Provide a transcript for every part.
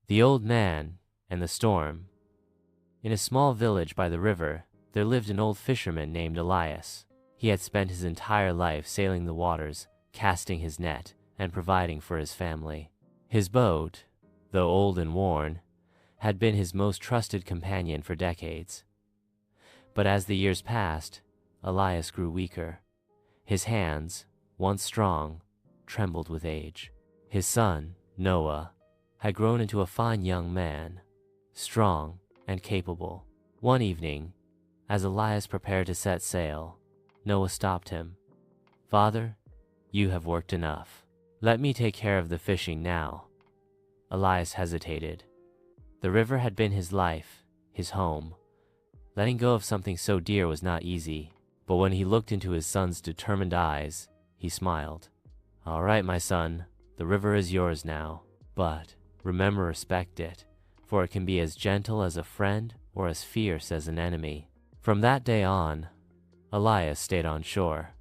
The Old Man and the Storm. In a small village by the river, there lived an old fisherman named Elias. He had spent his entire life sailing the waters, casting his net, and providing for his family. His boat, though old and worn, had been his most trusted companion for decades. But as the years passed, Elias grew weaker. His hands, once strong, trembled with age. His son, Noah, had grown into a fine young man, strong and capable. One evening, as Elias prepared to set sail, Noah stopped him. "Father, you have worked enough. Let me take care of the fishing now." Elias hesitated. The river had been his life, his home. Letting go of something so dear was not easy, but when he looked into his son's determined eyes, he smiled. "All right, my son, the river is yours now, but remember, respect it, for it can be as gentle as a friend or as fierce as an enemy." From that day on, Elias stayed on shore,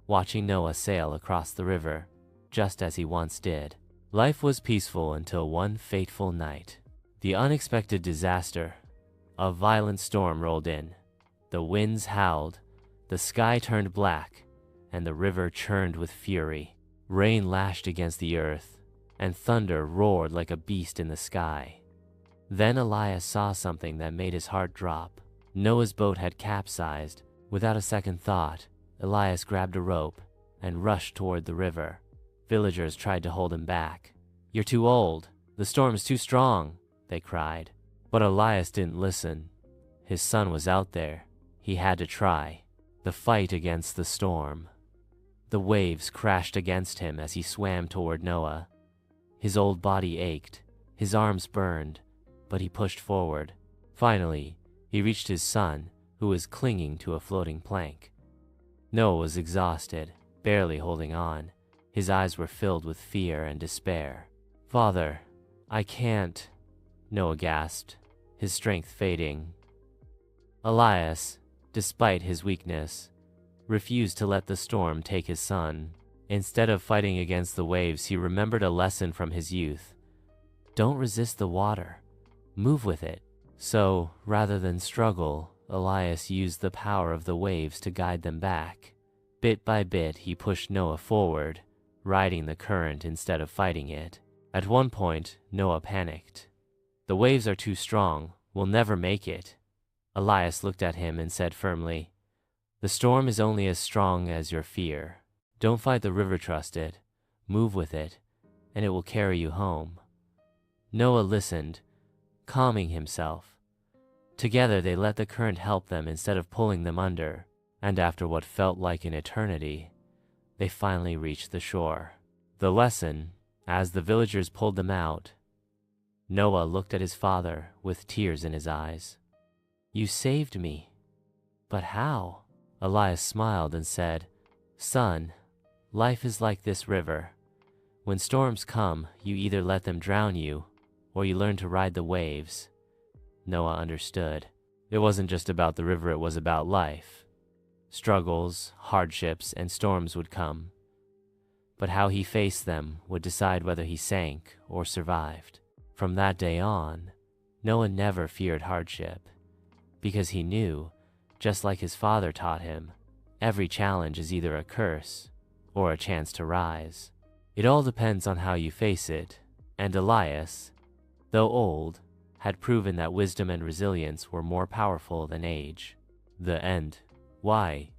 watching Noah sail across the river, just as he once did. Life was peaceful until one fateful night. The unexpected disaster. A violent storm rolled in. The winds howled, the sky turned black, and the river churned with fury. Rain lashed against the earth, and thunder roared like a beast in the sky. Then Elias saw something that made his heart drop. Noah's boat had capsized. Without a second thought, Elias grabbed a rope and rushed toward the river. Villagers tried to hold him back. "You're too old. The storm's too strong," they cried. But Elias didn't listen. His son was out there. He had to try. The fight against the storm. The waves crashed against him as he swam toward Noah. His old body ached. His arms burned, but he pushed forward. Finally, he reached his son, who was clinging to a floating plank. Noah was exhausted, barely holding on. His eyes were filled with fear and despair. "Father, I can't," Noah gasped, his strength fading. Elias, despite his weakness, refused to let the storm take his son. Instead of fighting against the waves, he remembered a lesson from his youth. Don't resist the water. Move with it. So, rather than struggle, Elias used the power of the waves to guide them back. Bit by bit, he pushed Noah forward, riding the current instead of fighting it. At one point, Noah panicked. "The waves are too strong. We'll never make it." Elias looked at him and said firmly, "The storm is only as strong as your fear. Don't fight the river, trust it. Move with it, and it will carry you home." Noah listened, calming himself. Together they let the current help them instead of pulling them under, and after what felt like an eternity, they finally reached the shore. The lesson, as the villagers pulled them out, Noah looked at his father with tears in his eyes. "You saved me." "But how?" Elias smiled and said, "Son, life is like this river. When storms come, you either let them drown you, or you learn to ride the waves." Noah understood. It wasn't just about the river, it was about life. Struggles, hardships, and storms would come, but how he faced them would decide whether he sank or survived. From that day on, Noah never feared hardship, because he knew, just like his father taught him, every challenge is either a curse or a chance to rise. It all depends on how you face it, and Elias, though old, had proven that wisdom and resilience were more powerful than age. The end. Why?